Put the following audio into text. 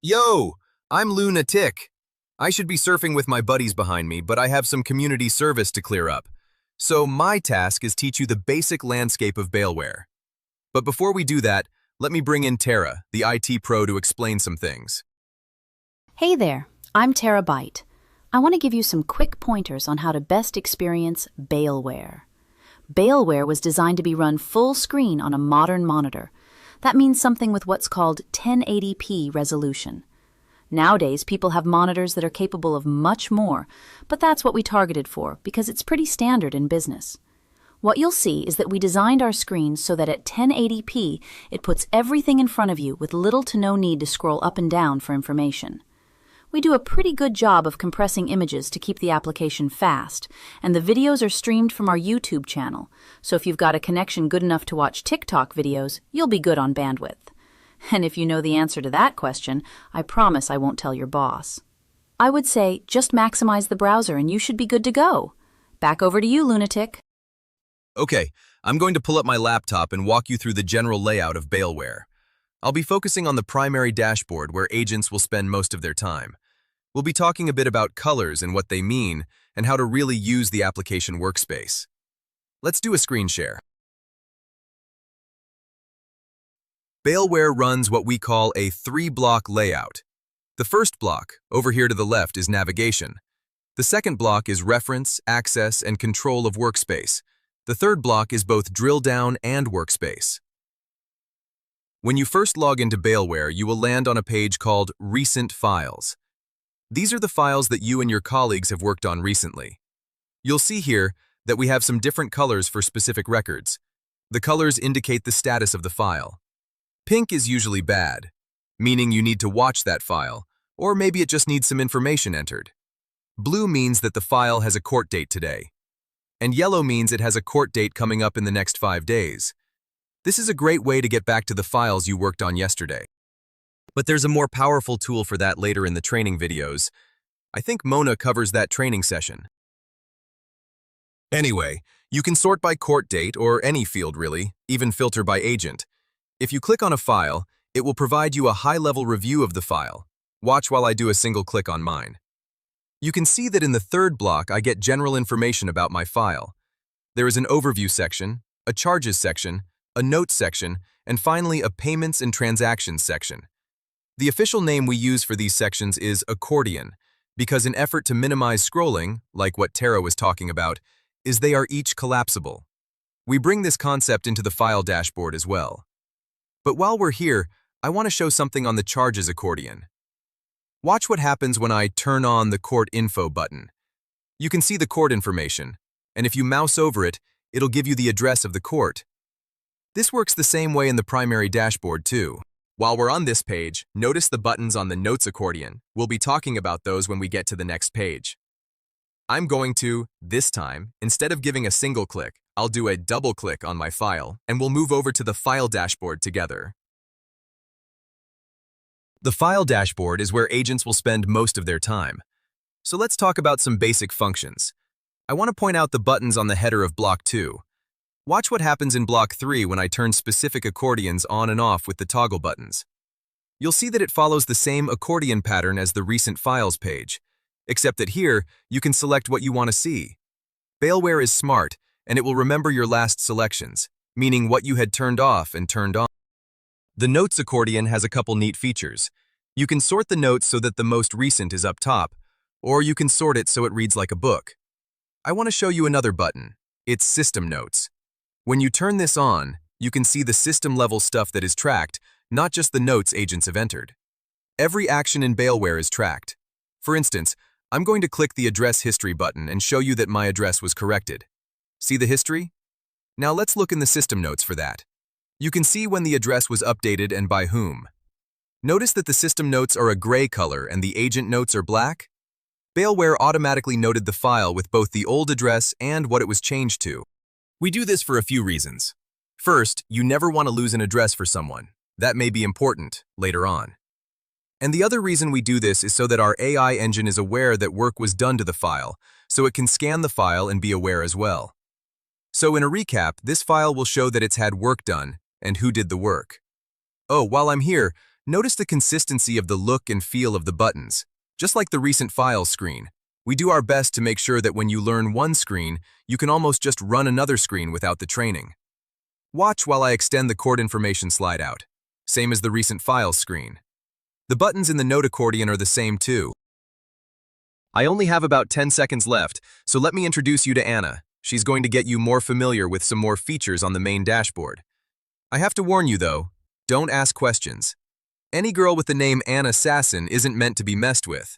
Yo, I'm Lunatic. I should be surfing with my buddies behind me, but I have some community service to clear up. So my task is teach you the basic landscape of Bailware. But before we do that, let me bring in Tara, the IT pro, to explain some things. Hey there, I'm Terabyte. I want to give you some quick pointers on how to best experience Bailware. Bailware was designed to be run full screen on a modern monitor. That means something with what's called 1080p resolution. Nowadays, people have monitors that are capable of much more, but that's what we targeted for because it's pretty standard in business. What you'll see is that we designed our screens so that at 1080p, it puts everything in front of you with little to no need to scroll up and down for information. We do a pretty good job of compressing images to keep the application fast, and the videos are streamed from our YouTube channel, so if you've got a connection good enough to watch TikTok videos, you'll be good on bandwidth. And if you know the answer to that question, I promise I won't tell your boss. I would say just maximize the browser and you should be good to go. Back over to you, Lunatic. Okay, I'm going to pull up my laptop and walk you through the general layout of Bailware. I'll be focusing on the primary dashboard where agents will spend most of their time. We'll be talking a bit about colors and what they mean, and how to really use the application workspace. Let's do a screen share. Bailware runs what we call a three-block layout. The first block, over here to the left, is navigation. The second block is reference, access, and control of workspace. The third block is both drill down and workspace. When you first log into Bailware, you will land on a page called Recent Files. These are the files that you and your colleagues have worked on recently. You'll see here that we have some different colors for specific records. The colors indicate the status of the file. Pink is usually bad, meaning you need to watch that file, or maybe it just needs some information entered. Blue means that the file has a court date today. And yellow means it has a court date coming up in the next 5 days. This is a great way to get back to the files you worked on yesterday. But there's a more powerful tool for that later in the training videos. I think Mona covers that training session. Anyway, you can sort by court date or any field really, even filter by agent. If you click on a file, it will provide you a high-level review of the file. Watch while I do a single click on mine. You can see that in the third block I get general information about my file. There is an overview section, a charges section, a notes section, and finally a payments and transactions section. The official name we use for these sections is accordion, because in effort to minimize scrolling, like what Tara was talking about, is they are each collapsible. We bring this concept into the file dashboard as well. But while we're here, I want to show something on the charges accordion. Watch what happens when I turn on the court info button. You can see the court information, and if you mouse over it, it'll give you the address of the court. This works the same way in the primary dashboard too. While we're on this page, notice the buttons on the notes accordion. We'll be talking about those when we get to the next page. I'm going to, this time, instead of giving a single click, I'll do a double click on my file, and we'll move over to the file dashboard together. The file dashboard is where agents will spend most of their time. So let's talk about some basic functions. I want to point out the buttons on the header of block 2. Watch what happens in block 3 when I turn specific accordions on and off with the toggle buttons. You'll see that it follows the same accordion pattern as the Recent Files page, except that here, you can select what you want to see. Bailware is smart, and it will remember your last selections, meaning what you had turned off and turned on. The Notes accordion has a couple neat features. You can sort the notes so that the most recent is up top, or you can sort it so it reads like a book. I want to show you another button. It's System Notes. When you turn this on, you can see the system-level stuff that is tracked, not just the notes agents have entered. Every action in Bailware is tracked. For instance, I'm going to click the Address History button and show you that my address was corrected. See the history? Now let's look in the system notes for that. You can see when the address was updated and by whom. Notice that the system notes are a gray color and the agent notes are black? Bailware automatically noted the file with both the old address and what it was changed to. We do this for a few reasons. First, you never want to lose an address for someone. That may be important later on. And the other reason we do this is so that our AI engine is aware that work was done to the file, so it can scan the file and be aware as well. So in a recap, this file will show that it's had work done and who did the work. Oh, while I'm here, Notice the consistency of the look and feel of the buttons. Just like the recent Files screen, we do our best to make sure that when you learn one screen, you can almost just run another screen without the training. Watch while I extend the chord information slide out. Same as the recent Files screen. The buttons in the note accordion are the same too. I only have about 10 seconds left, so let me introduce you to Anna. She's going to get you more familiar with some more features on the main dashboard. I have to warn you though, don't ask questions. Any girl with the name Anna Sasson isn't meant to be messed with.